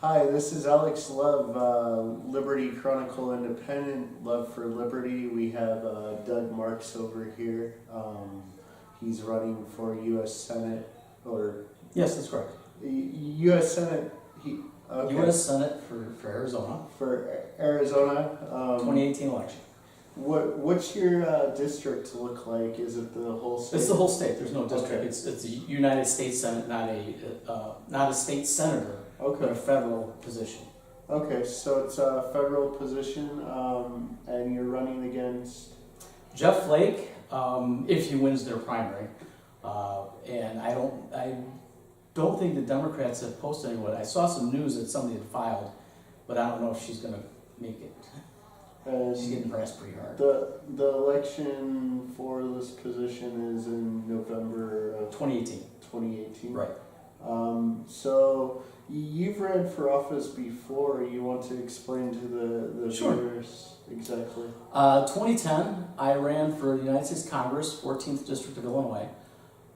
Hi, this is Alex Love, Liberty Chronicle Independent, Love for Liberty. We have Doug Marks over here. He's running for U.S. Senate, or Yes, that's correct. U.S. Senate. Okay. U.S. Senate for Arizona, For Arizona. 2018 election. What's your district look like? Is it the whole state? It's the whole state. There's no district. Okay. It's a United States Senate, not a state senator, but Okay. a federal position. Okay, so it's a federal position, and you're running against. Jeff Flake, if he wins their primary, and I don't think the Democrats have posted anyone. I saw some news that somebody had filed, but I don't know if she's going to make it. She's getting pressed pretty hard. The election for this position is in November of 2018. 2018. Right. So you've ran for office before. You want to explain to the Sure. viewers exactly? 2010, I ran for the United States Congress, 14th District of Illinois.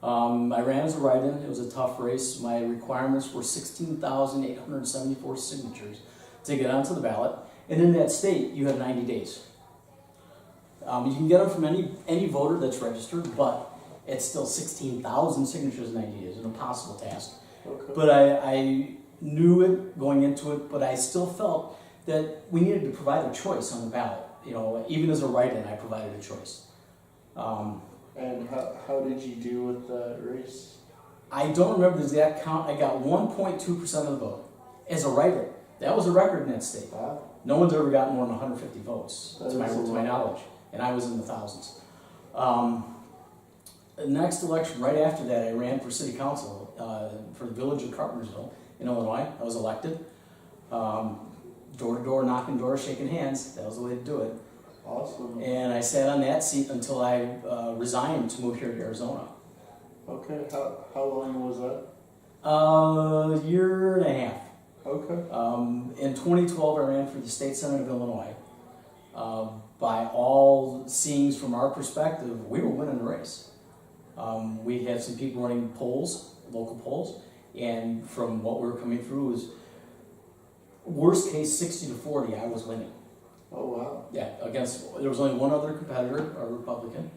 I ran as a write-in. It was a tough race. My requirements were 16,874 signatures to get onto the ballot. And in that state, you have 90 days. You can get them from any voter that's registered, but it's still 16,000 signatures in 90 days. An impossible task. Okay. But I knew it going into it, but I still felt that we needed to provide a choice on the ballot. You know, even as a write-in, I provided a choice. And how did you do with that race? I don't remember the exact count. I got 1.2% of the vote as a write-in. That was a record in that state. Wow. No one's ever gotten more than 150 votes, to my lot. knowledge, and I was in the thousands. The next election, right after that, I ran for city council for the village of Carpentersville in Illinois. I was elected. Door to door, knocking doors, shaking hands. That was the way to do it. Awesome. And I sat on that seat until I resigned to move here to Arizona. Okay. How long was that? A year and a half. Okay. In 2012, I ran for the state senate of Illinois. By all seeings from our perspective, we were winning the race. We had some people running polls, local polls, and from what we were coming through was worst case 60-40. I was winning. Oh wow. Yeah, there was only one other competitor, a Republican.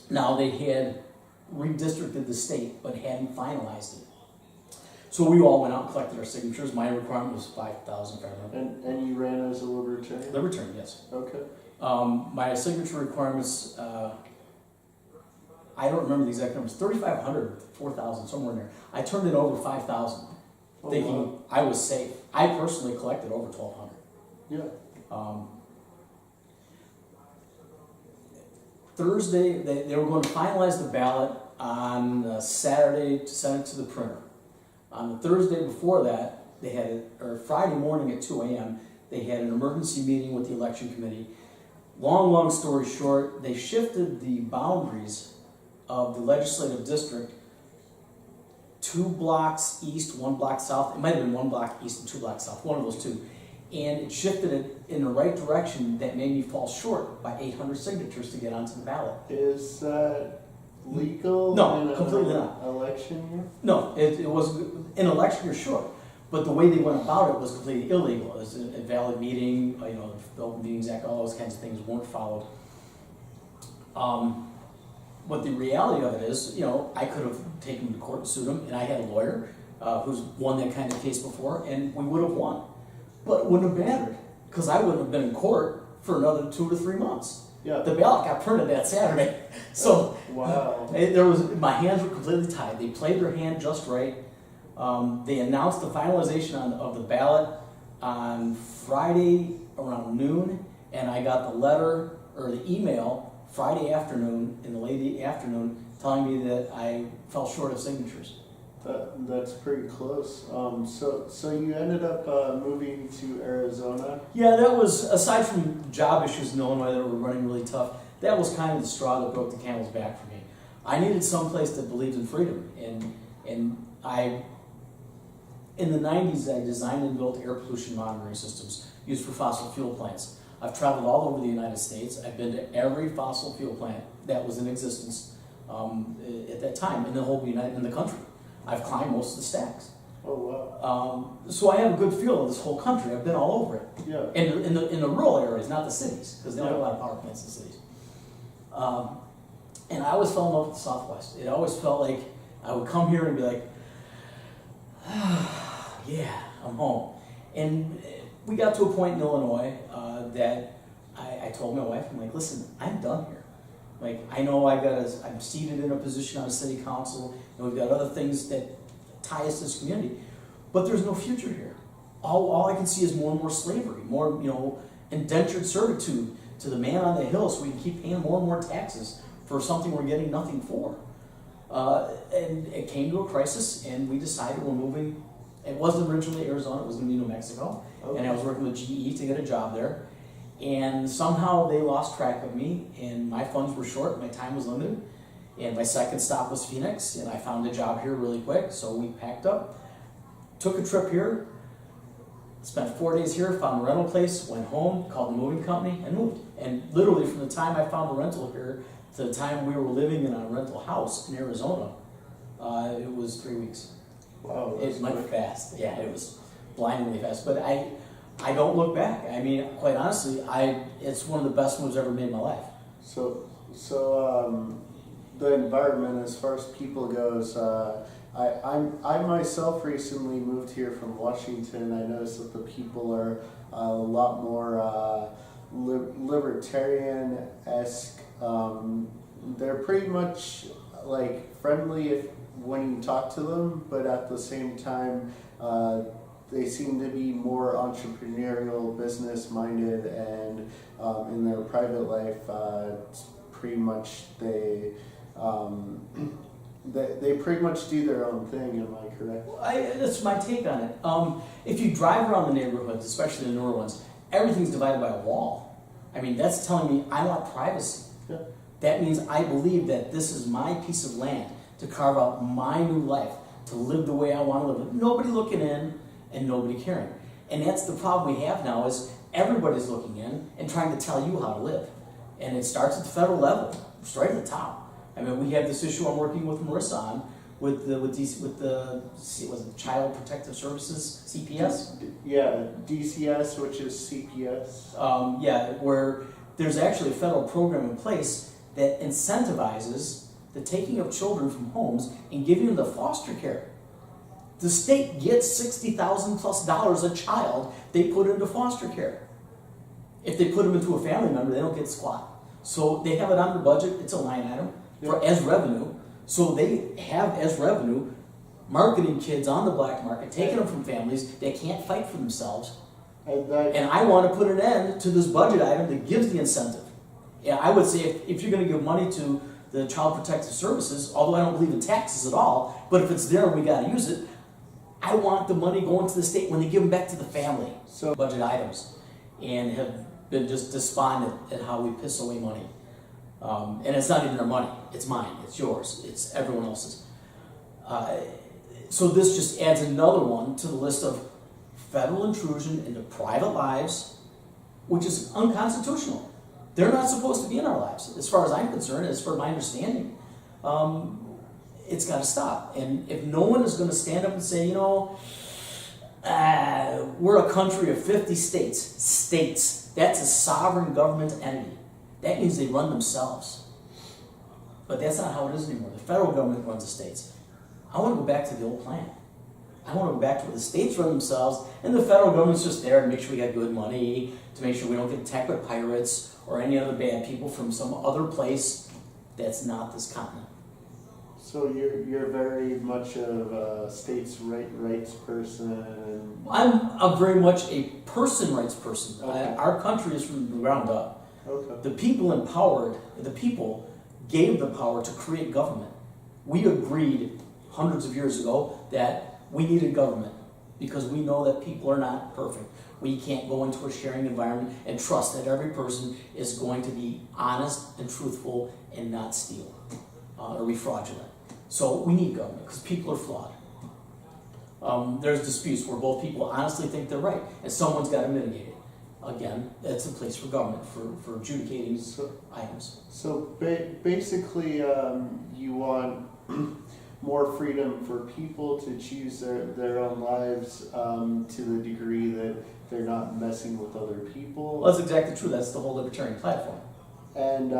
Now they had redistricted the state, but hadn't finalized it. So we all went out and collected our signatures. My requirement was 5,500. And you ran as a libertarian? Libertarian, yes. Okay. My signature requirements, I don't remember the exact numbers, 3,500, 4,000, somewhere in there. I turned in over 5,000, thinking wow. I was safe. I personally collected over 1,200. Yeah. Thursday, they were going to finalize the ballot on Saturday to send it to the printer. On the Thursday before that, or Friday morning at 2 a.m., they had an emergency meeting with the election committee. Long story short, they shifted the boundaries of the legislative district 2 blocks east, 1 block south. It might have been 1 block east and 2 blocks south, one of those two. And it shifted it in the right direction that made me fall short by 800 signatures to get onto the ballot. Is that legal? No, in completely not. Election year? No, it was an election year, sure, but the way they went about it was completely illegal. It was a valid meeting, the Open Meetings Act, all those kinds of things weren't followed. But the reality of it is, I could have taken him to court and sued him, and I had a lawyer who's won that kind of case before, and we would have won. But it wouldn't have mattered, because I wouldn't have been in court for another 2 to 3 months. Yeah. The ballot got printed that Saturday, so wow. My hands were completely tied. They played their hand just right. They announced the finalization of the ballot on Friday around noon, and I got the letter or the email Friday afternoon, in the late afternoon, telling me that I fell short of signatures. That's pretty close. So you ended up moving to Arizona? Yeah, that was, aside from job issues in Illinois that were running really tough, that was kind of the straw that broke the camel's back for me. I needed someplace that believed in freedom, and in the 90s, I designed and built air pollution monitoring systems used for fossil fuel plants. I've traveled all over the United States. I've been to every fossil fuel plant that was in existence at that time in the whole in the country. I've climbed most of the stacks. Oh, wow. So I have a good feel of this whole country. I've been all over it. Yeah. In the rural areas, not the cities, because they don't have a lot of power plants in cities. And I always fell in love with the Southwest. It always felt like I would come here and be like, yeah, I'm home. And we got to a point in Illinois that I told my wife, I'm like, listen, I'm done here. Like, I know I'm seated in a position on a city council, and we've got other things that tie us to this community, but there's no future here. All I can see is more and more slavery, more, indentured servitude to the man on the hill, so we can keep paying more and more taxes for something we're getting nothing for. And it came to a crisis, and we decided we're moving. It wasn't originally Arizona, it was going to be New Mexico, okay. And I was working with GE to get a job there. And somehow they lost track of me, and my funds were short, my time was limited, and my second stop was Phoenix, and I found a job here really quick, so we packed up, took a trip here, spent 4 days here, found a rental place, went home, called the moving company, and moved. And literally from the time I found a rental here to the time we were living in a rental house in Arizona, it was 3 weeks. Wow. It went fast. Yeah, it was blindingly fast. But I don't look back. I mean, quite honestly, it's one of the best moves I've ever made in my life. So the environment, as far as people goes, I myself recently moved here from Washington. I noticed that the people are a lot more libertarian-esque. They're pretty much like friendly when you talk to them, but at the same time, they seem to be more entrepreneurial, business-minded, and in their private life, pretty much they pretty much do their own thing. Am I correct? That's my take on it. If you drive around the neighborhoods, especially the newer ones, everything's divided by a wall. I mean, that's telling me I want privacy. Yeah. That means I believe that this is my piece of land to carve out my new life, to live the way I want to live, with nobody looking in and nobody caring. And that's the problem we have now, is everybody's looking in and trying to tell you how to live. And it starts at the federal level, straight at the top. I mean, we have this issue I'm working with Marissa on with the Child Protective Services, CPS. Yeah, DCS, which is CPS. Where there's actually a federal program in place that incentivizes the taking of children from homes and giving them the foster care. The state gets $60,000+ a child they put into foster care. If they put them into a family member, they don't get squat. So they have it on their budget. It's a line item as revenue. So they have as revenue marketing kids on the black market, taking them from families that can't fight for themselves. And I want to put an end to this budget item that gives the incentive. Yeah, I would say if you're going to give money to the Child Protective Services, although I don't believe in taxes at all, but if it's there and we got to use it, I want the money going to the state when they give them back to the family. So budget items, and have been just despondent at how we piss away money. And it's not even our money. It's mine. It's yours. It's everyone else's. So this just adds another one to the list of federal intrusion into private lives, which is unconstitutional. They're not supposed to be in our lives, as far as I'm concerned, as far as my understanding. It's got to stop. And if no one is going to stand up and say, we're a country of 50 states. That's a sovereign government entity. That means they run themselves. But that's not how it is anymore. The federal government runs the states. I want to go back to the old plan. I want to go back to where the states run themselves, and the federal government's just there to make sure we got good money, to make sure we don't get attacked by pirates or any other bad people from some other place that's not this continent. So you're very much of a states' rights person. I'm very much a person rights person. Okay. Our country is from the ground up. Okay. The people gave the power to create government. We agreed hundreds of years ago that we needed government because we know that people are not perfect. We can't go into a sharing environment and trust that every person is going to be honest and truthful and not steal or be fraudulent. So we need government because people are flawed. There's disputes where both people honestly think they're right and someone's got to mitigate it. Again, that's a place for government, for adjudicating items. So basically, you want more freedom for people to choose their own lives to the degree that they're not messing with other people. Well, that's exactly true. That's the whole libertarian platform. And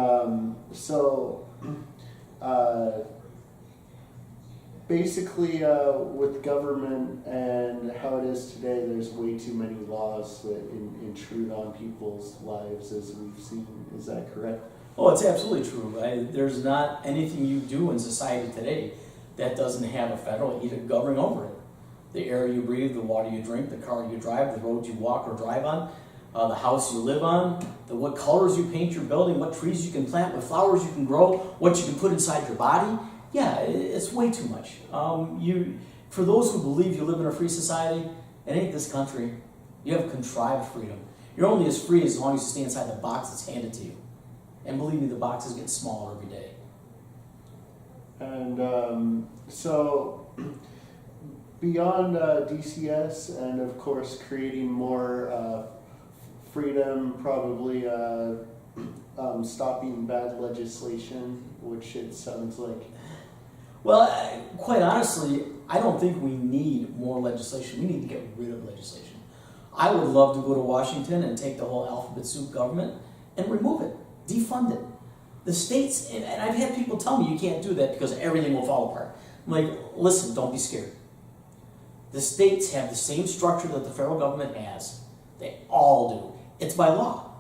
basically, with government and how it is today, there's way too many laws that intrude on people's lives, as we've seen. Is that correct? Oh, it's absolutely true. There's not anything you do in society today that doesn't have a federal edict governing over it. The air you breathe, the water you drink, the car you drive, the road you walk or drive on, the house you live on, what colors you paint your building, what trees you can plant, what flowers you can grow, what you can put inside your body. Yeah, it's way too much. For those who believe you live in a free society, it ain't this country. You have contrived freedom. You're only as free as long as you stay inside the box that's handed to you. And believe me, the box is getting smaller every day. And so, beyond DCS and, of course, creating more freedom, probably stopping bad legislation, which it sounds like. Well, quite honestly, I don't think we need more legislation. We need to get rid of legislation. I would love to go to Washington and take the whole alphabet soup government and remove it, defund it. The states, and I've had people tell me you can't do that because everything will fall apart. I'm like, listen, don't be scared. The states have the same structure that the federal government has. They all do. It's by law.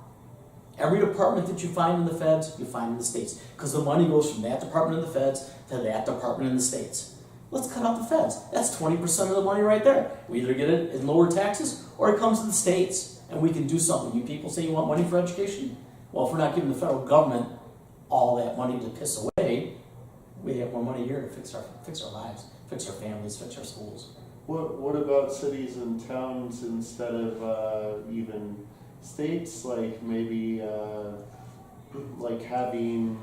Every department that you find in the feds, you find in the states. Because the money goes from that department in the feds to that department in the states. Let's cut out the feds. That's 20% of the money right there. We either get it in lower taxes or it comes to the states and we can do something. You people say you want money for education? Well, if we're not giving the federal government all that money to piss away, we have more money here to fix our lives, fix our families, fix our schools. What about cities and towns instead of even states? Like maybe like having.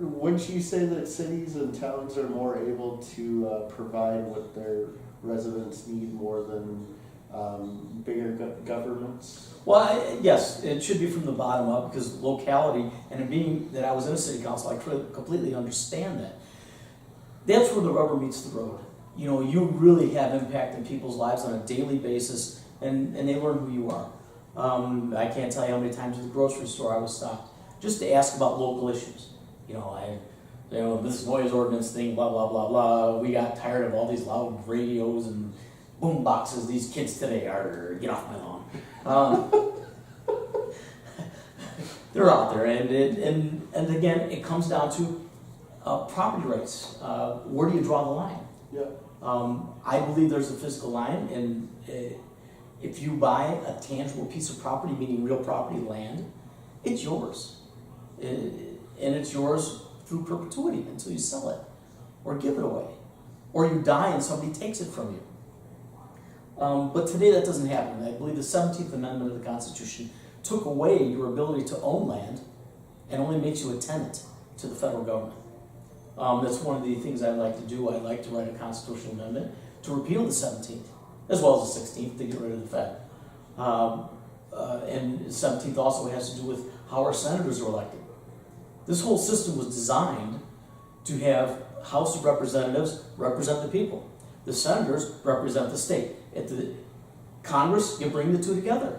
Wouldn't you say that cities and towns are more able to provide what their residents need more than bigger governments? Well, yes, it should be from the bottom up because locality, and being that I was in a city council, I completely understand that. That's where the rubber meets the road. You know, you really have impact in people's lives on a daily basis, and they learn who you are. I can't tell you how many times at the grocery store I was stopped just to ask about local issues. This noise ordinance thing, blah, blah, blah, blah. We got tired of all these loud radios and boom boxes these kids today are. Get off my lawn. They're out there, and again, it comes down to property rights. Where do you draw the line? Yeah. I believe there's a physical line, and if you buy a tangible piece of property, meaning real property, land, it's yours. And it's yours through perpetuity until you sell it or give it away or you die and somebody takes it from you. But today that doesn't happen. I believe the 17th Amendment of the Constitution took away your ability to own land and only makes you a tenant to the federal government. That's one of the things I'd like to do. I'd like to write a constitutional amendment to repeal the 17th as well as the 16th to get rid of the Fed. And the 17th also has to do with how our senators are elected. This whole system was designed to have House of Representatives represent the people. The senators represent the state. At the Congress, you bring the two together.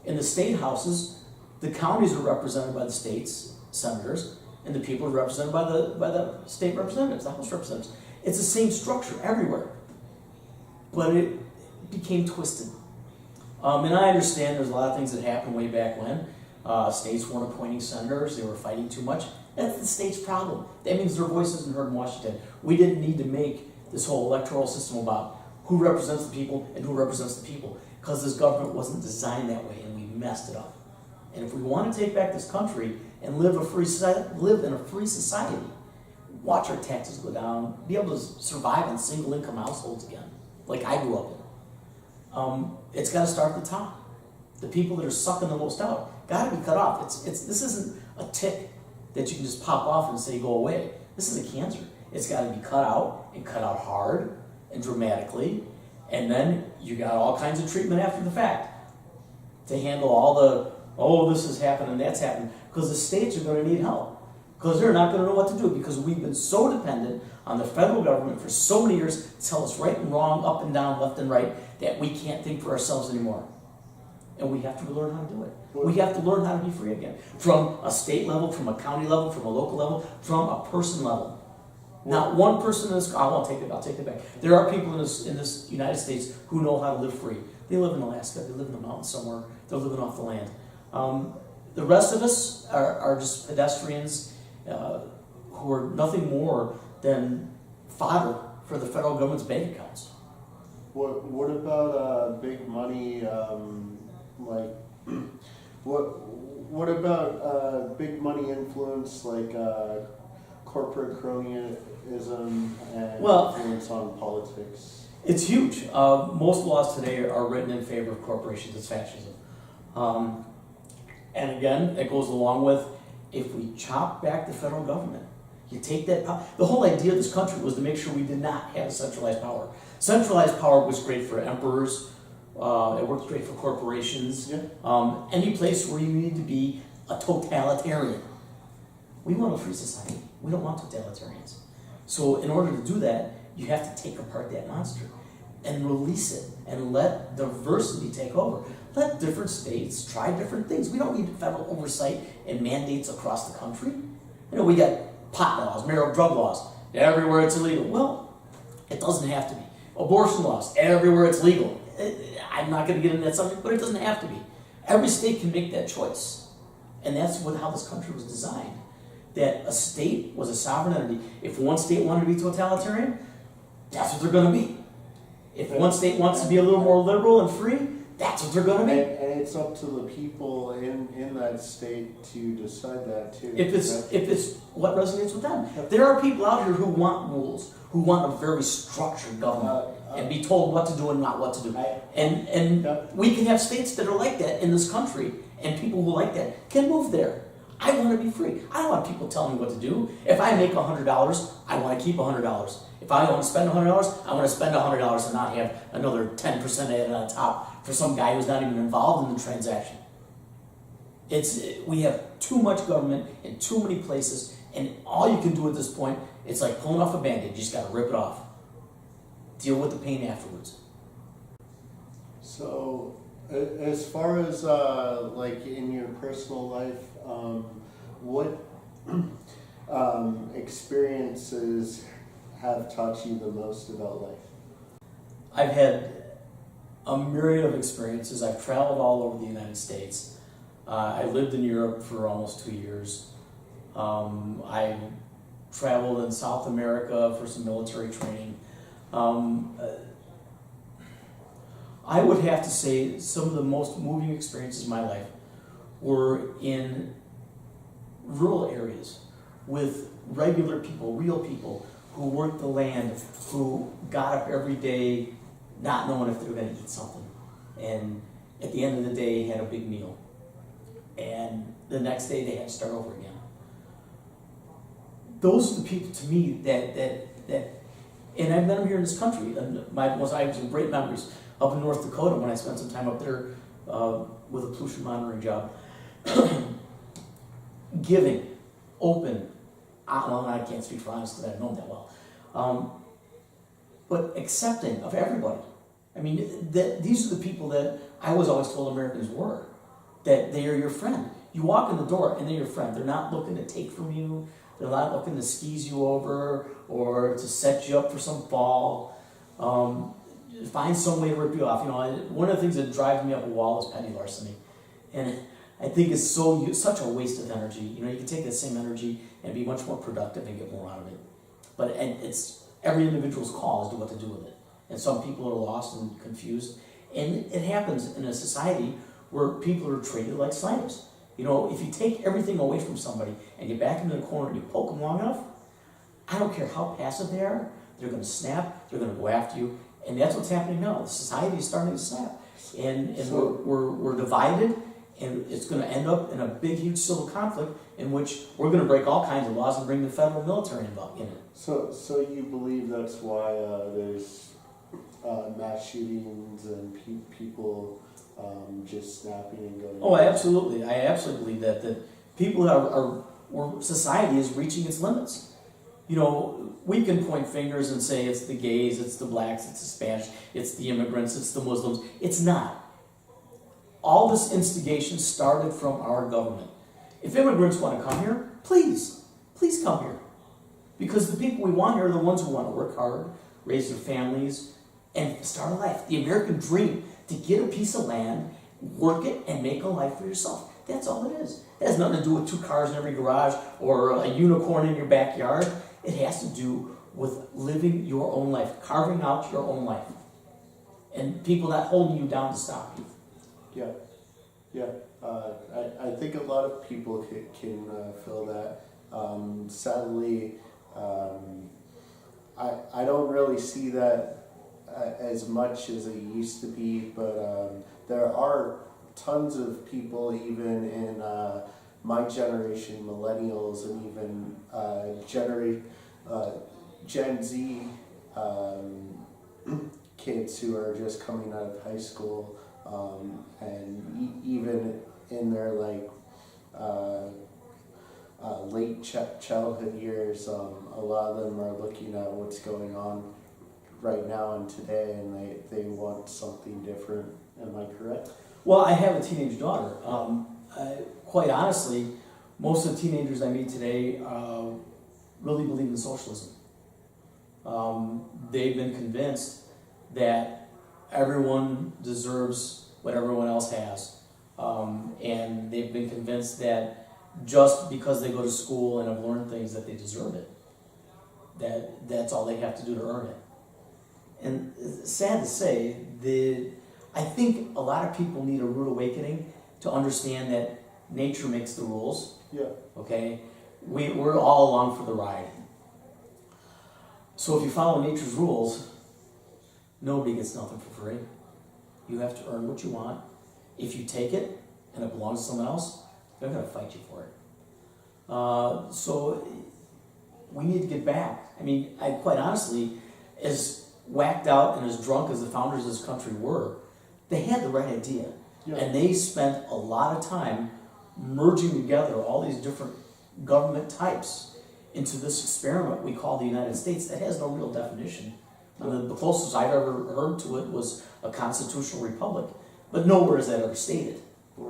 In the state houses, the counties are represented by the state's senators, and the people are represented by the state representatives, the House representatives. It's the same structure everywhere, but it became twisted. And I understand there's a lot of things that happened way back when. States weren't appointing senators, they were fighting too much. That's the state's problem. That means their voice isn't heard in Washington. We didn't need to make this whole electoral system about who represents the people and who represents the people, because this government wasn't designed that way and we messed it up. And if we want to take back this country and live in a free society, watch our taxes go down, be able to survive in single income households again, like I grew up in. It's got to start at the top. The people that are sucking the most out got to be cut off. This isn't a tick that you can just pop off and say go away. This is a cancer. It's got to be cut out and cut out hard and dramatically, and then you got all kinds of treatment after the fact to handle all the, oh, this has happened and that's happened, because the states are going to need help. because they're not going to know what to do, because we've been so dependent on the federal government for so many years to tell us right and wrong, up and down, left and right, that we can't think for ourselves anymore. And we have to learn how to do it. We have to learn how to be free again. From a state level, from a county level, from a local level, from a person level. Not one person in this, I'll take it back. There are people in this United States who know how to live free. They live in Alaska, they live in the mountains somewhere, they're living off the land. The rest of us are just pedestrians who are nothing more than fodder for the federal government's bank accounts. What about big money? Like, what about big money influence, like corporate cronyism and influence on politics? It's huge. Most laws today are written in favor of corporations. It's fascism. And again, it goes along with, if we chop back the federal government, you take that power. The whole idea of this country was to make sure we did not have centralized power. Centralized power was great for emperors. It works great for corporations. Yeah. Any place where you need to be a totalitarian. We want a free society. We don't want totalitarians. So in order to do that, you have to take apart that monster and release it and let diversity take over. Let different states try different things. We don't need federal oversight and mandates across the country. You know, we got pot laws, marital drug laws, everywhere it's illegal. Well, it doesn't have to be. Abortion laws, everywhere it's legal. I'm not going to get into that subject, but it doesn't have to be. Every state can make that choice. And that's how this country was designed. That a state was a sovereign entity. If one state wanted to be totalitarian, that's what they're going to be. If one state wants to be a little more liberal and free, that's what they're going to be. And it's up to the people in that state to decide that too. If it's what resonates with them. There are people out here who want rules, who want a very structured government, and be told what to do and not what to do. And we can have states that are like that in this country, and people who like that can move there. I want to be free. I don't want people telling me what to do. If I make $100, I want to keep $100. If I want to spend $100, I want to spend $100 and not have another 10% added on top for some guy who's not even involved in the transaction. We have too much government in too many places, and all you can do at this point, it's like pulling off a Band-Aid. You just got to rip it off. Deal with the pain afterwards. So, as far as like in your personal life, what experiences have taught you the most about life? I've had a myriad of experiences. I've traveled all over the United States. I lived in Europe for almost 2 years. I traveled in South America for some military training. I would have to say some of the most moving experiences in my life were in rural areas with regular people, real people who worked the land, who got up every day not knowing if they were going to eat something, and at the end of the day had a big meal, and the next day they had to start over again. Those are the people to me that and I've met them here in this country. And I have some great memories up in North Dakota when I spent some time up there with a pollution monitoring job. Giving, open, well, I can't speak for honest because I don't know them that well, but accepting of everybody. I mean, these are the people that I was always told Americans were, that they are your friend. You walk in the door and they're your friend. They're not looking to take from you. They're not looking to squeeze you over or to set you up for some fall. Find some way to rip you off. You know, one of the things that drives me up a wall is petty larceny, and I think it's such a waste of energy. You know, you can take that same energy and be much more productive and get more out of it. But it's every individual's call as to what to do with it. And some people are lost and confused, and it happens in a society where people are treated like slaves. You know, if you take everything away from somebody and you back them in the corner and you poke them long enough, I don't care how passive they are, they're going to snap, they're going to go after you, and that's what's happening now. The society is starting to snap, and we're divided, and it's going to end up in a big, huge civil conflict in which we're going to break all kinds of laws and bring the federal military involved in it. So you believe that's why there's mass shootings and people just snapping and going? Oh, I absolutely believe that people are where society is reaching its limits. You know, we can point fingers and say it's the gays, it's the blacks, it's the Spanish, it's the immigrants, it's the Muslims. It's not. All this instigation started from our government. If immigrants want to come here, please come here. Because the people we want here are the ones who want to work hard, raise their families, and start a life. The American dream, to get a piece of land, work it, and make a life for yourself. That's all it is. It has nothing to do with 2 cars in every garage or a unicorn in your backyard. It has to do with living your own life, carving out your own life, and people not holding you down to stop you. Yeah. I think a lot of people can feel that. Sadly, I don't really see that as much as it used to be, but there are tons of people, even in my generation, millennials, and even Gen Z kids who are just coming out of high school, and even in their late childhood years, a lot of them are looking at what's going on right now and today, and they want something different. Am I correct? Well, I have a teenage daughter. Quite honestly, most of the teenagers I meet today really believe in socialism. They've been convinced that everyone deserves what everyone else has. And they've been convinced that just because they go to school and have learned things that they deserve it. That's all they have to do to earn it. And sad to say, I think a lot of people need a rude awakening to understand that nature makes the rules. Yeah. Okay? We're all along for the ride. So if you follow nature's rules, nobody gets nothing for free. You have to earn what you want. If you take it and it belongs to someone else, they're going to fight you for it. So we need to get back. I mean, quite honestly, as whacked out and as drunk as the founders of this country were, they had the right idea. Yeah. And they spent a lot of time merging together all these different government types into this experiment we call the United States that has no real definition. The closest I've ever heard to it was a constitutional republic, but nowhere is that ever stated,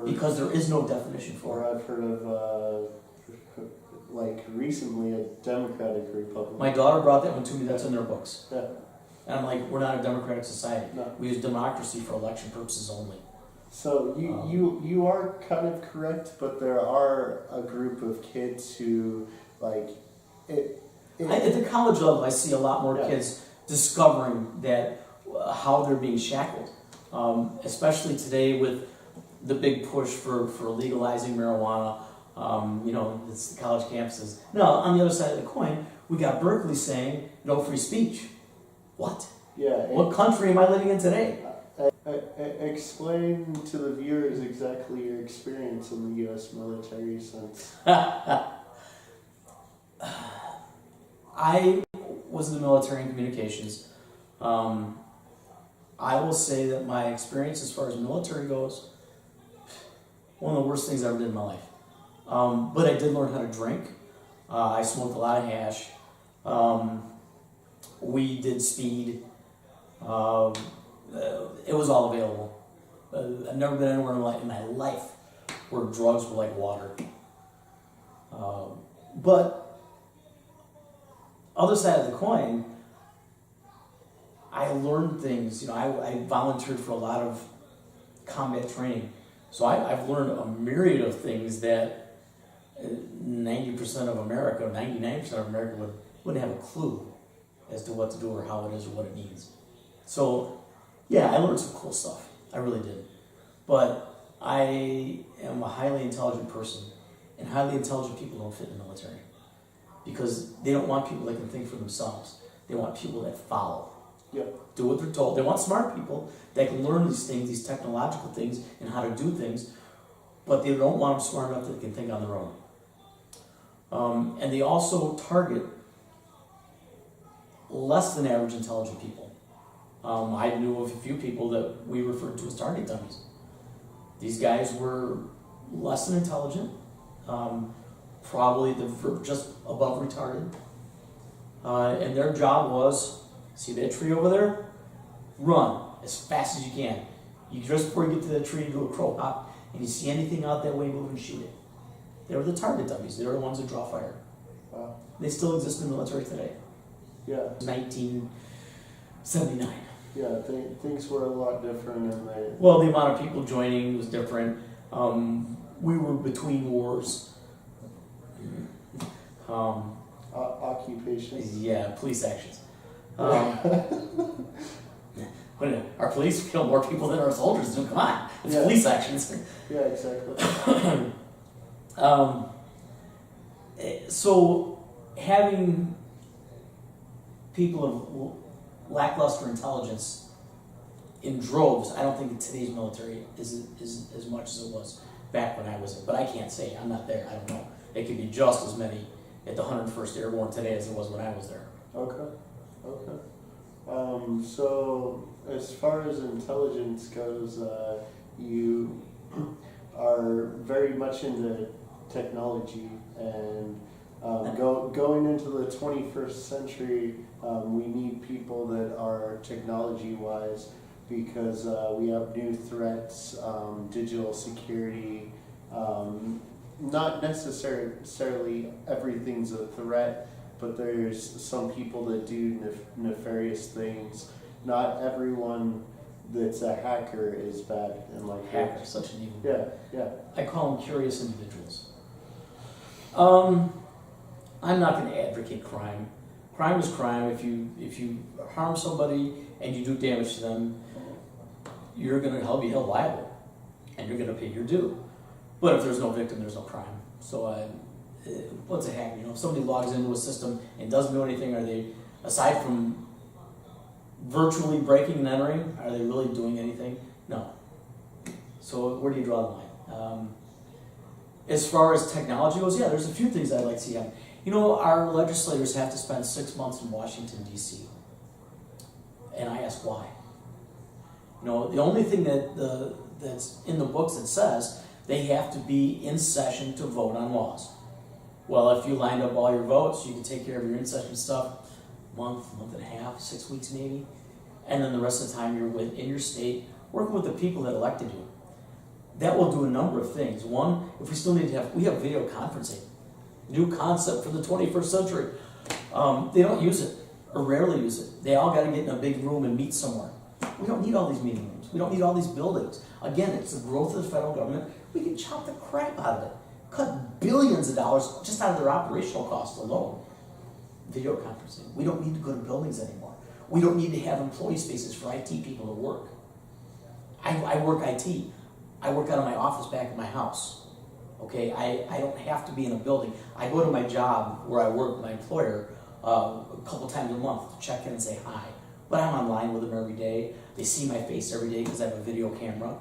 because there is no definition for it. Or I've heard of, recently, a democratic republic. My daughter brought that one to me. That's in their books. Yeah. And I'm like, we're not a democratic society. No. We use democracy for election purposes only. So you are kind of correct, but there are a group of kids who at the college level, I see a lot more kids discovering that how they're being shackled, especially today with the big push for legalizing marijuana. It's the college campuses. Now, on the other side of the coin, we got Berkeley saying no free speech. What? Yeah. What country am I living in today? Explain to the viewers exactly your experience in the U.S. military since. I was in the military in communications. I will say that my experience as far as military goes, one of the worst things I ever did in my life. But I did learn how to drink. I smoked a lot of hash. We did speed. It was all available. I've never been anywhere in my life where drugs were like water. But other side of the coin, I learned things. I volunteered for a lot of combat training. So I've learned a myriad of things that 90% of America, 99% of America wouldn't have a clue as to what to do or how it is or what it means. So, yeah, I learned some cool stuff. I really did. But I am a highly intelligent person, and highly intelligent people don't fit in the military because they don't want people that can think for themselves. They want people that follow. Yep. Do what they're told. They want smart people that can learn these things, these technological things, and how to do things, but they don't want them smart enough that they can think on their own. And they also target less than average intelligent people. I knew of a few people that we referred to as target dummies. These guys were less than intelligent, probably just above retarded. And their job was, see that tree over there? Run as fast as you can. You just before you get to that tree, do a crow hop, and you see anything out that way, move and shoot it. They were the target dummies. They were the ones that draw fire. Wow. They still exist in the military today. Yeah. 1979. Yeah, things were a lot different in the... Well, the amount of people joining was different. We were between wars. Occupations. Yeah, police actions. Our police kill more people than our soldiers do. Come on, it's police actions. Yeah, exactly. So having people of lackluster intelligence in droves, I don't think in today's military is as much as it was back when I was in. But I can't say, I'm not there, I don't know. It could be just as many at the 101st Airborne today as it was when I was there. Okay. So as far as intelligence goes, you are very much into technology, and going into the 21st century, we need people that are technology-wise, because we have new threats, digital security. Not necessarily everything's a threat, but there's some people that do nefarious things. Not everyone that's a hacker is bad and like Hacker, such an evil word. Yeah. I call them curious individuals. I'm not going to advocate crime. Crime is crime. If you harm somebody and you do damage to them, you're going to be held liable, and you're going to pay your due. But if there's no victim, there's no crime. So what's a hacker? If somebody logs into a system and doesn't do anything, are they, aside from virtually breaking and entering, are they really doing anything? No. So where do you draw the line? As far as technology goes, yeah, there's a few things I'd like to see happen. Our legislators have to spend 6 months in Washington, D.C. And I ask why. The only thing that's in the books that says they have to be in session to vote on laws. Well, if you lined up all your votes, you can take care of your in-session stuff month and a half, 6 weeks maybe, and then the rest of the time you're in your state working with the people that elected you. That will do a number of things. One, if we still need to we have video conferencing, new concept for the 21st century. They don't use it, or rarely use it. They all got to get in a big room and meet somewhere. We don't need all these meeting rooms. We don't need all these buildings. Again, it's the growth of the federal government. We can chop the crap out of it. Cut billions of dollars just out of their operational costs alone. Video conferencing. We don't need to go to buildings anymore. We don't need to have employee spaces for IT people to work. I work IT. I work out of my office back at my house. Okay, I don't have to be in a building. I go to my job where I work with my employer a couple times a month to check in and say hi. But I'm online with them every day. They see my face every day because I have a video camera.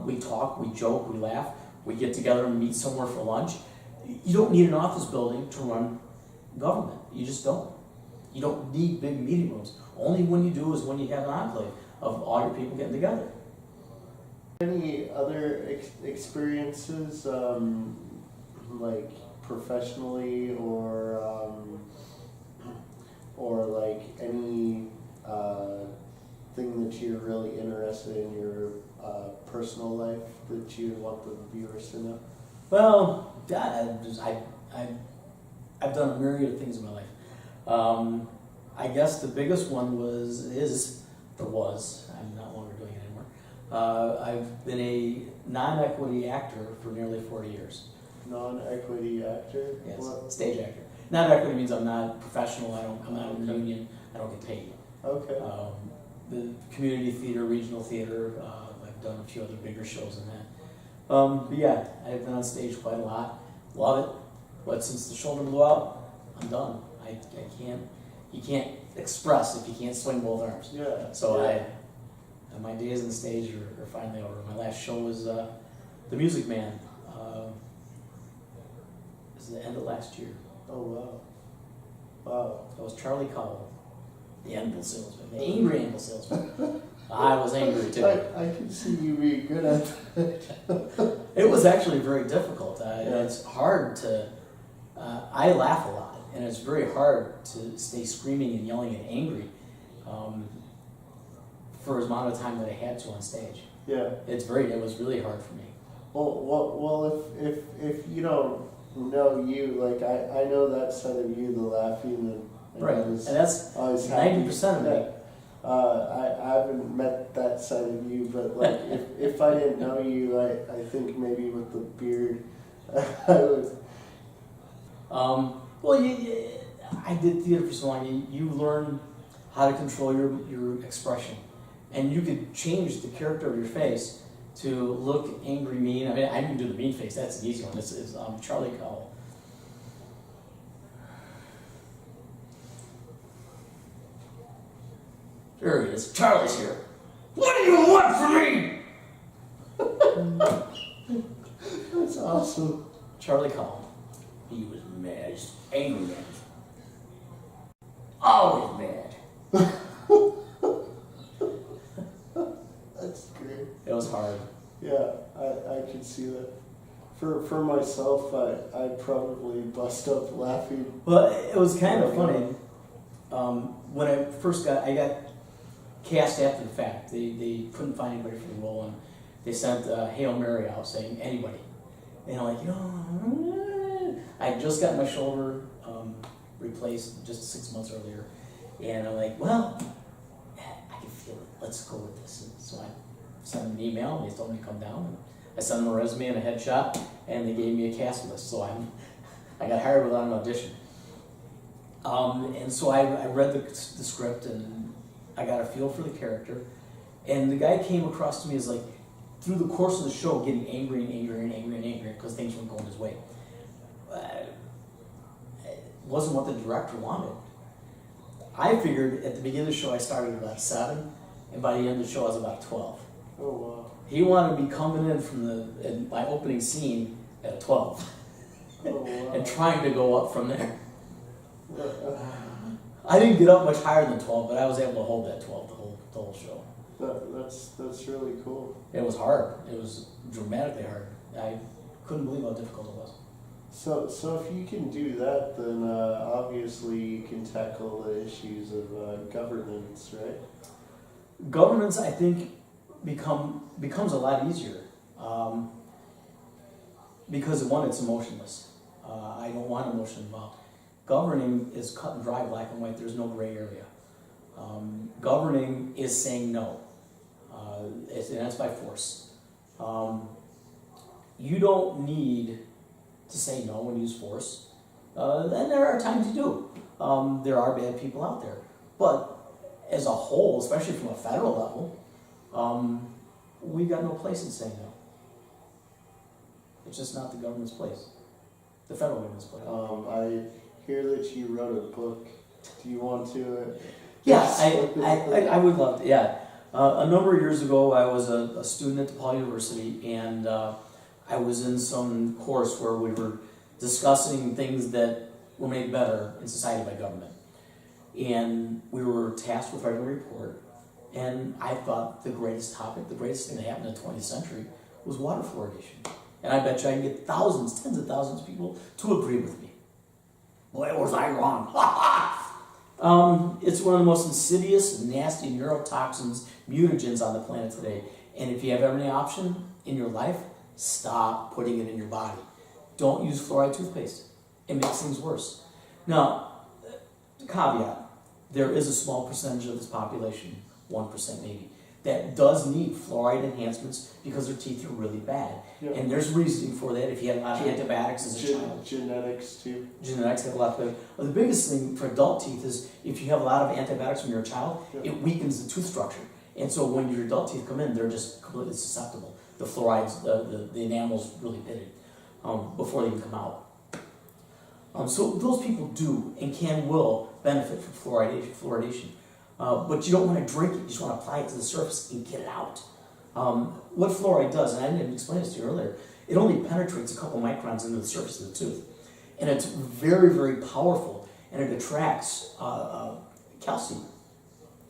We talk, we joke, we laugh. We get together and meet somewhere for lunch. You don't need an office building to run government. You just don't. You don't need big meeting rooms. Only when you do is when you have an enclave of all your people getting together. Any other experiences, like professionally or like any thing that you're really interested in your personal life that you want the viewers to know? Well, I've done a myriad of things in my life. I guess the biggest one I'm not longer doing it anymore. I've been a non-equity actor for nearly 40 years. Non-equity actor? Yes, What? stage actor. Non-equity means I'm not professional, I'm not in a union, I don't get paid. Okay. The community theater, regional theater, I've done a few other bigger shows than that. But yeah, I've been on stage quite a lot. Love it. But since the shoulder blew out, I'm done. You can't express if you can't swing both arms. Yeah. So my days on the stage are finally over. My last show was The Music Man. It was the end of last year. Oh, wow. Wow. That was Charlie Cowell, the anvil salesman, the angry anvil salesman. I was angry too. I can see you being good at that. It was actually very difficult. It's hard to I laugh a lot, and it's very hard to stay screaming and yelling and angry for as amount of time that I had to on stage. Yeah. It was really hard for me. Well, if you don't know you, like I know that side of you, the laughing and Right, and that's 90% of me. I haven't met that side of you, but like if I didn't know you, I think maybe with the beard, I would. Well, I did theater for so long. You learn how to control your expression, and you could change the character of your face to look angry, mean. I mean, I can do the mean face. That's an easy one. It's Charlie Cowell. There he is. Charlie's here. What do you want from me? That's awesome. Charlie Cowell. He was mad. Angry man. Always mad. That's great. It was hard. Yeah, I can see that. For myself, I probably bust up laughing. Well, it was kind of funny. When I got cast after the fact. They couldn't find anybody for the role, and they sent Hail Mary out saying anybody. And I'm like, I just got my shoulder replaced just 6 months earlier, and I'm like, well, I can feel it. Let's go with this. And so I sent them an email, and they told me to come down. And I sent them a resume and a headshot, and they gave me a cast list. So I got hired without an audition. And so I read the script, and I got a feel for the character. And the guy came across to me as like, through the course of the show, getting angry and angrier and angrier and angrier because things weren't going his way. It wasn't what the director wanted. I figured at the beginning of the show I started at about 7, and by the end of the show I was about 12. Oh, wow. He wanted me coming in my opening scene at 12. Oh, wow. And trying to go up from there. I didn't get up much higher than 12, but I was able to hold that 12 the whole show. That's really cool. It was hard. It was dramatically hard. I couldn't believe how difficult it was. So if you can do that, then obviously you can tackle the issues of governance, right? Governance, I think, becomes a lot easier because one, it's emotionless. I don't want emotion involved. Governing is cut and dry, black and white. There's no gray area. Governing is saying no, and that's by force. You don't need to say no and use force. And there are times you do. There are bad people out there. But as a whole, especially from a federal level, we got no place in saying no. It's just not the government's place. The federal government's place. I hear that you wrote a book. Do you want to? Yeah, I would love to. Yeah. A number of years ago, I was a student at DePaul University, and I was in some course where we were discussing things that were made better in society by government. And we were tasked with writing a report, and I thought the greatest topic, the greatest thing that happened in the 20th century was water fluoridation. And I bet you I can get thousands, tens of thousands of people to agree with me. Boy, was I wrong. It's one of the most insidious, nasty neurotoxins, mutagens on the planet today. And if you have any option in your life, stop putting it in your body. Don't use fluoride toothpaste. It makes things worse. Now, caveat, there is a small percentage of this population, 1% maybe, that does need fluoride enhancements because their teeth are really bad. Yeah. And there's reasoning for that if you had a lot of antibiotics as a child. Genetics too. Genetics have a lot of. Well, the biggest thing for adult teeth is if you have a lot of antibiotics when you're a child, it weakens the tooth structure. And so when your adult teeth come in, they're just completely susceptible. The fluorides, the enamel's really pitted before they even come out. So those people do and will benefit from fluoridation. But you don't want to drink it, you just want to apply it to the surface and get it out. What fluoride does, and I didn't explain this to you earlier, it only penetrates a couple microns into the surface of the tooth. And it's very, very powerful, and it attracts calcium,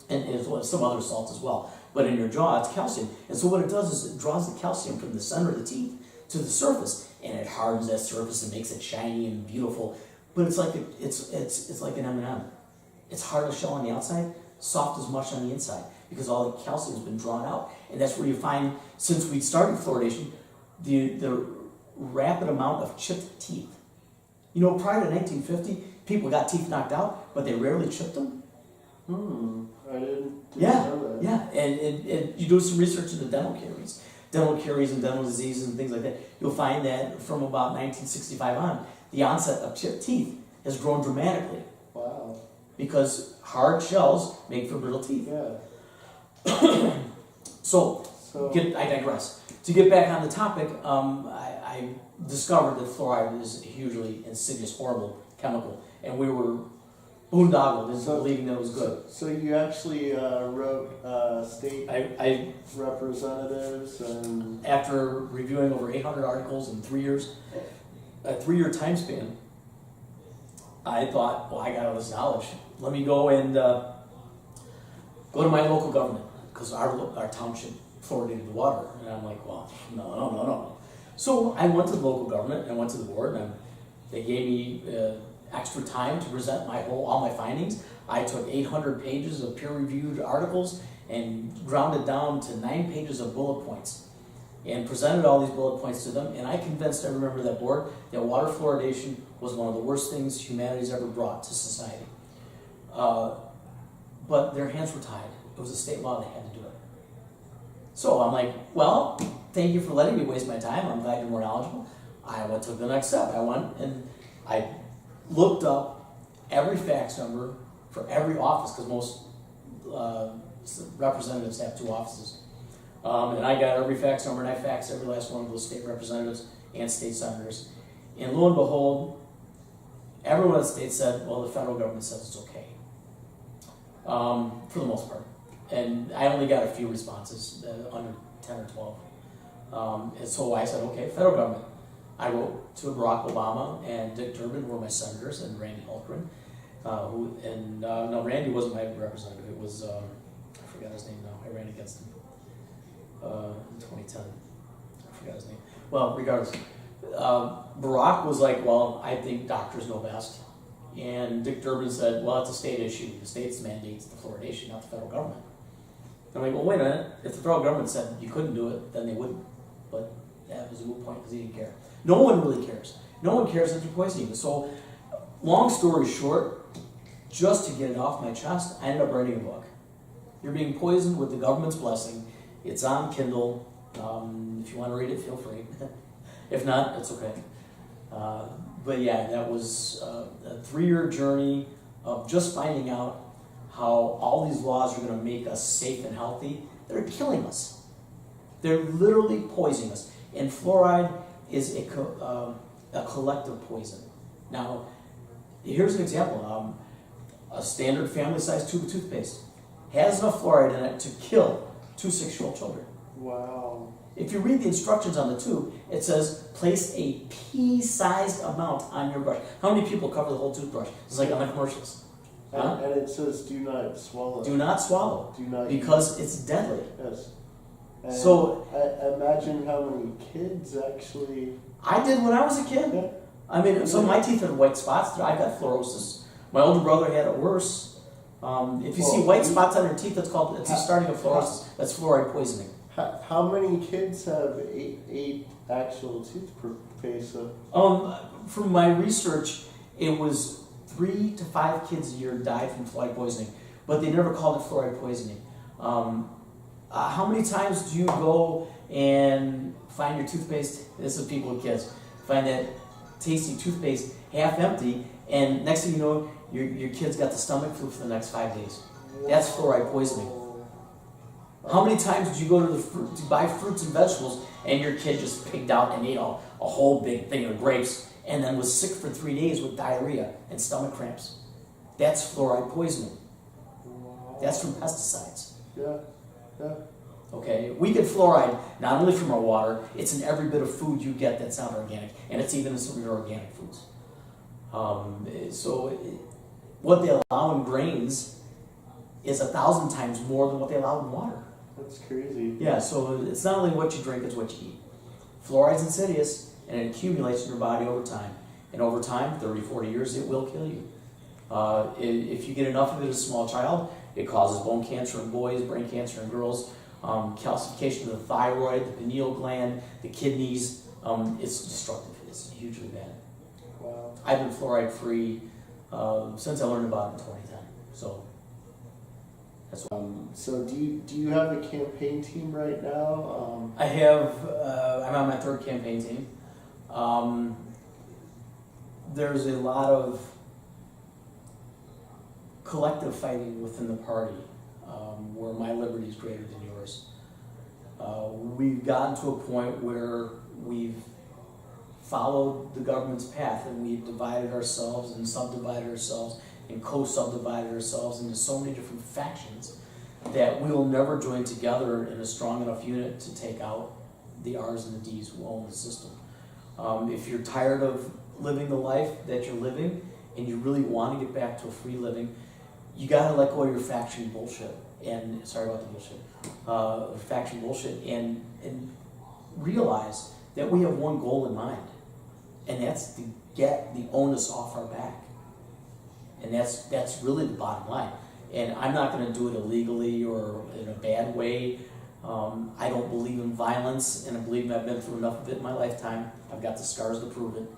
and as well as some other salts as well. But in your jaw, it's calcium. And so what it does is it draws the calcium from the center of the teeth to the surface, and it hardens that surface and makes it shiny and beautiful. But it's like it's like an M&M. It's hard as shell on the outside, soft as mush on the inside, because all the calcium has been drawn out. And that's where you find, since we started fluoridation, the rapid amount of chipped teeth. You know, prior to 1950, people got teeth knocked out, but they rarely chipped them. I didn't Yeah, know that. yeah, and you do some research into dental caries and dental diseases and things like that. You'll find that from about 1965 on, the onset of chipped teeth has grown dramatically. Wow. Because hard shells make for brittle teeth. Yeah. So, I digress. To get back on the topic, I discovered that fluoride is a hugely insidious, horrible chemical, and we were boondoggled into believing that it was good. So you actually wrote state I representatives and... After reviewing over 800 articles in 3 years, a 3-year time span, I thought, well, I got all this knowledge. Let me go and go to my local government, because our township fluoridated the water. And I'm like, well, no. So I went to the local government, and went to the board, and they gave me extra time to present all my findings. I took 800 pages of peer-reviewed articles and ground it down to 9 pages of bullet points, and presented all these bullet points to them. And I convinced every member of that board that water fluoridation was one of the worst things humanity's ever brought to society. But their hands were tied. It was a state law, they had to do it. So I'm like, well, thank you for letting me waste my time. I'm glad you're more knowledgeable. I went to the next step. I went and I looked up every fax number for every office, because most representatives have 2 offices. And I got every fax number, and I faxed every last one of those state representatives and state senators. And lo and behold, everyone in the state said, well, the federal government says it's okay, for the most part. And I only got a few responses, under 10 or 12. And so I said, okay, federal government. I wrote to Barack Obama and Dick Durbin, who were my senators, and Randy Hultgren. No, Randy wasn't my representative. It was, I forgot his name now. I ran against him in 2010. I forgot his name. Well, regardless, Barack was like, well, I think doctors know best. And Dick Durbin said, well, it's a state issue. The states mandates the fluoridation, not the federal government. I'm like, well, wait a minute. If the federal government said you couldn't do it, then they wouldn't. But that was a moot point because he didn't care. No one really cares. No one cares that you're poisoning you. So, long story short, just to get it off my chest, I ended up writing a book. You're being poisoned with the government's blessing. It's on Kindle. If you want to read it, feel free. If not, it's okay. But yeah, that was a 3-year journey of just finding out how all these laws are going to make us safe and healthy. They're killing us. They're literally poisoning us. And fluoride is a collective poison. Now, here's an example. A standard family-sized tube of toothpaste has enough fluoride in it to kill 2 6-year-old children. Wow. If you read the instructions on the tube, it says place a pea-sized amount on your brush. How many people cover the whole toothbrush? It's like on the commercials. Huh? And it says do not swallow. Do not swallow. Do not because it's deadly. Yes. And so I imagine how many kids actually... I did when I was a kid. Yeah. I mean, some of my teeth had white spots. I got fluorosis. My older brother had it worse. If you see white spots on your teeth, it's the starting of fluorosis. That's fluoride poisoning. How many kids have eight actual toothpaste? From my research, it was 3 to 5 kids a year died from fluoride poisoning, but they never called it fluoride poisoning. How many times do you go and find your toothpaste? This is people with kids. Find that tasty toothpaste half empty, and next thing you know, your kid's got the stomach flu for the next 5 days. That's fluoride poisoning. How many times did you go to buy fruits and vegetables and your kid just pigged out and ate a whole big thing of grapes and then was sick for 3 days with diarrhea and stomach cramps? That's fluoride poisoning. That's from pesticides. Yeah. Okay, we get fluoride not only from our water, it's in every bit of food you get that's not organic, and it's even in some of your organic foods. What they allow in grains is 1,000 times more than what they allow in water. That's crazy. Yeah, so it's not only what you drink, it's what you eat. Fluoride's insidious, and it accumulates in your body over time. And over time, 30, 40 years, it will kill you. If you get enough of it as a small child, it causes bone cancer in boys, brain cancer in girls, calcification of the thyroid, the pineal gland, the kidneys. It's destructive. It's hugely bad. Wow. I've been fluoride free since I learned about it in 2010. So that's what So do you have a campaign team right now? I have. I'm on my third campaign team. There's a lot of collective fighting within the party, where my liberty is greater than yours. We've gotten to a point where we've followed the government's path, and we've divided ourselves and subdivided ourselves and co-subdivided ourselves into so many different factions that we will never join together in a strong enough unit to take out the R's and the D's who own the system. If you're tired of living the life that you're living and you really want to get back to a free living, you got to let go of your faction bullshit. And sorry about the bullshit, faction bullshit, and realize that we have one goal in mind, and that's to get the onus off our back. And that's really the bottom line. And I'm not going to do it illegally or in a bad way. I don't believe in violence, and I believe I've been through enough of it in my lifetime. I've got the scars to prove it.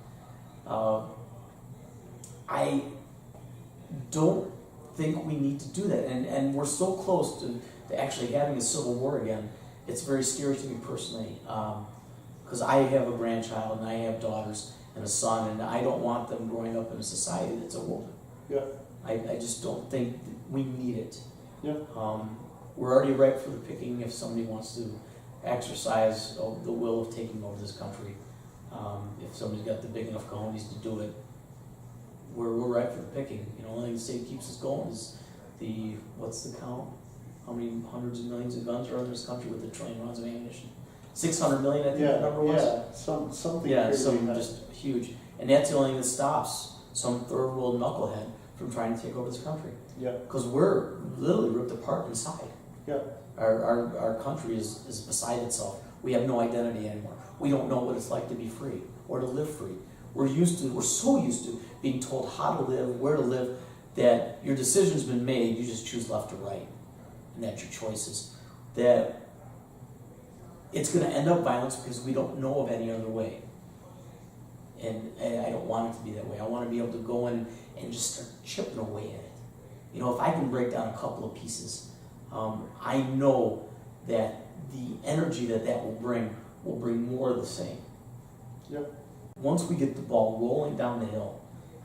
I don't think we need to do that. And we're so close to actually having a civil war again. It's very scary to me personally, because I have a grandchild and I have daughters and a son, and I don't want them growing up in a society that's a war. Yeah. I just don't think that we need it. Yeah. We're already ripe for the picking if somebody wants to exercise the will of taking over this country. If somebody's got the big enough cojones to do it, we're ripe for the picking. You know, the only thing the state keeps us going is what's the count? How many hundreds of millions of guns are in this country with the trillion rounds of ammunition? 600 million, I think the number was. Yeah, something. Yeah, crazy something high. just huge, and that's the only thing that stops some third world knucklehead from trying to take over this country. Yeah. Because we're literally ripped apart inside. Yeah. Our country is beside itself. We have no identity anymore. We don't know what it's like to be free or to live free. We're so used to being told how to live, where to live, that your decision's been made, you just choose left or right. And that's your choices. That it's going to end up violence because we don't know of any other way. And I don't want it to be that way. I want to be able to go in and just start chipping away at it. You know, if I can break down a couple of pieces, I know that the energy that will bring more of the same. Yep. Once we get the ball rolling down the hill,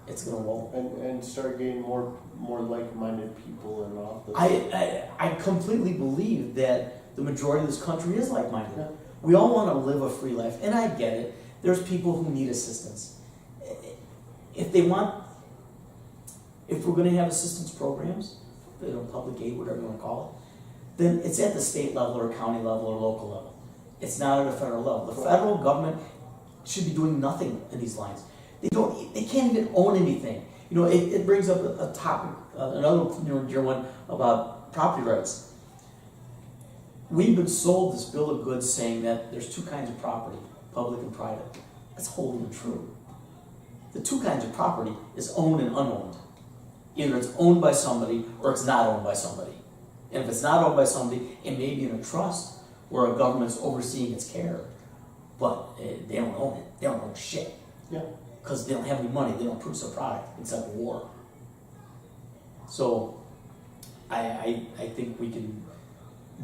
it's going to roll. And start getting more like-minded people in office. I completely believe that the majority of this country is like-minded. Yeah. We all want to live a free life, and I get it. There's people who need assistance. If we're going to have assistance programs, public aid, whatever you want to call it, then it's at the state level or county level or local level. It's not at a federal level. The federal government should be doing nothing in these lines. They can't even own anything. You know, it brings up a topic, another dear one about property rights. We've been sold this bill of goods saying that there's two kinds of property, public and private. That's wholly untrue. The two kinds of property is owned and unowned. Either it's owned by somebody or it's not owned by somebody. And if it's not owned by somebody, it may be in a trust where a government's overseeing its care, but they don't own it. They don't own shit. Yeah. Because they don't have any money. They don't produce a product except war. So I think we can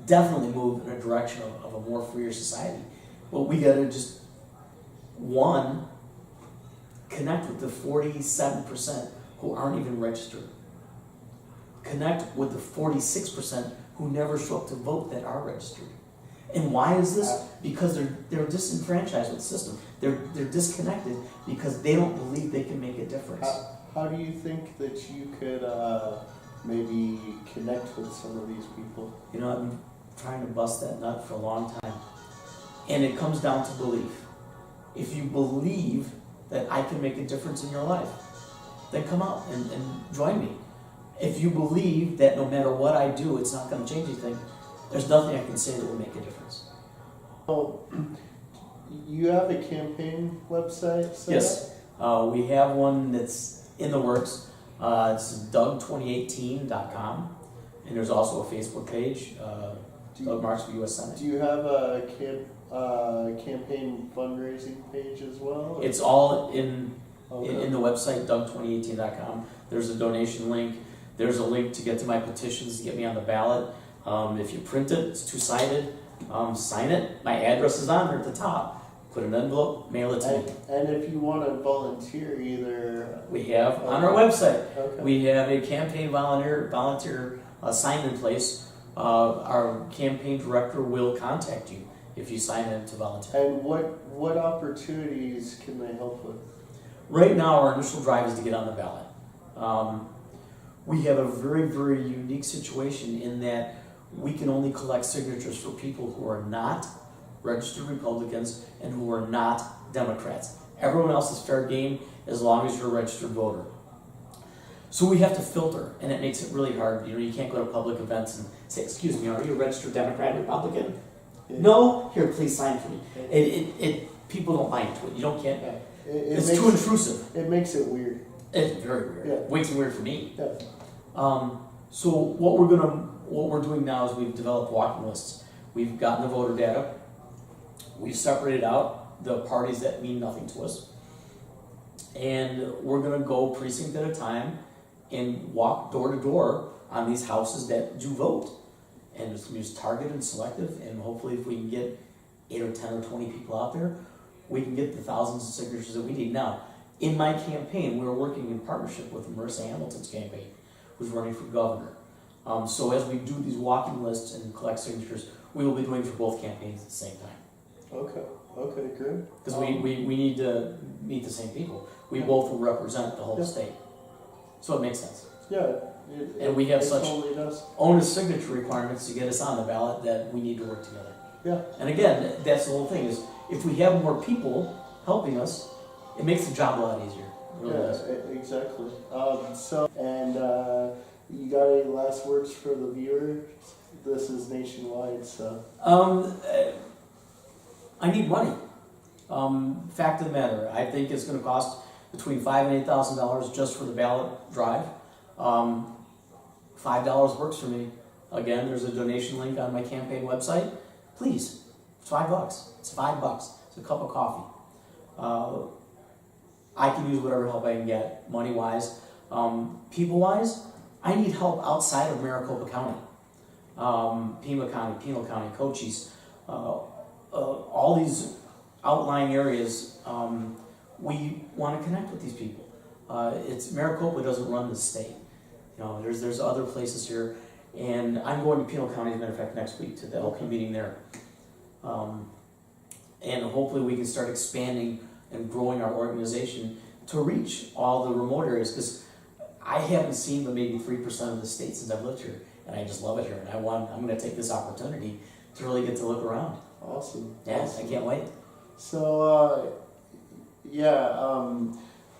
definitely move in a direction of a more freer society. But we got to just, one, connect with the 47% who aren't even registered. Connect with the 46% who never show up to vote that are registered. And why is this? Because they're disenfranchised with the system. They're disconnected because they don't believe they can make a difference. How do you think that you could maybe connect with some of these people? You know, I've been trying to bust that nut for a long time. And it comes down to belief. If you believe that I can make a difference in your life, then come out and join me. If you believe that no matter what I do, it's not going to change anything, there's nothing I can say that will make a difference. Well, You have a campaign website set Yes, we have one that's in the works. It's Doug2018.com, and there's also a Facebook page, Doug Marks for U.S. Senate. Do you have a campaign fundraising page as well? It's all in Okay. in the website, Doug2018.com. There's a donation link. There's a link to get to my petitions to get me on the ballot. If you print it, it's two-sided. Sign it. My address is on there at the top. Put an envelope, mail it to me. And if you want to volunteer, either We have on our website. okay. We have a campaign volunteer sign in place. Our campaign director will contact you if you sign in to volunteer. And what opportunities can they help with? Right now, our initial drive is to get on the ballot. We have a very, very unique situation in that we can only collect signatures for people who are not registered Republicans and who are not Democrats. Everyone else is fair game as long as you're a registered voter. So we have to filter, and it makes it really hard. You can't go to public events and say, "Excuse me, are you a registered Democrat or Republican?" Yeah. No, here, please sign for me. People don't like it. You don't get. It's too intrusive. It makes it weird. It's very weird. Yeah. Way too weird for me. Yeah. So what we're doing now is we've developed walking lists. We've gotten the voter data. We've separated out the parties that mean nothing to us, and we're going to go precinct at a time and walk door to door on these houses that do vote. And it's going to be targeted and selective, and hopefully if we can get 8 or 10 or 20 people out there, we can get the thousands of signatures that we need. Now, in my campaign, we were working in partnership with Marissa Hamilton's campaign, who's running for governor. So as we do these walking lists and collect signatures, we will be doing for both campaigns at the same time. Okay, good. Because we need to meet the same people. We both will represent the whole state. So it makes sense. Yeah. And we have it such totally does. onus signature requirements to get us on the ballot that we need to work together. Yeah. And again, that's the whole thing is if we have more people helping us, it makes the job a lot easier. It really does. Exactly. You got any last words for the viewers? This is nationwide, so. I need money. Fact of the matter, I think it's going to cost between $5,000 and $8,000 just for the ballot drive. $5 works for me. Again, there's a donation link on my campaign website. Please, it's $5. It's $5. It's a cup of coffee. I can use whatever help I can get, money-wise. People-wise, I need help outside of Maricopa County. Pima County, Pinal County, Cochise, all these outlying areas, we want to connect with these people. Maricopa doesn't run the state. There's other places here, and I'm going to Pinal County, as a matter of fact, next week to the LP meeting there. And hopefully we can start expanding and growing our organization to reach all the remote areas, because I haven't seen but maybe 3% of the state since I've lived here, and I just love it here, and I'm going to take this opportunity to really get to look around. Awesome. Yeah, awesome. I can't wait. So,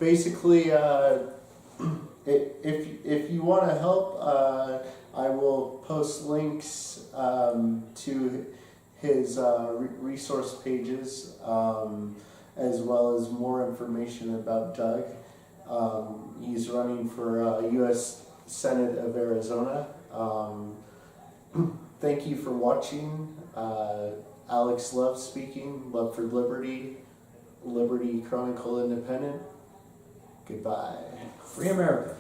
basically, if you want to help, I will post links to his resource pages, as well as more information about Doug. He's running for U.S. Senate of Arizona. Thank you for watching. Alex Love speaking. Love for Liberty. Liberty Chronicle Independent. Goodbye. Free America.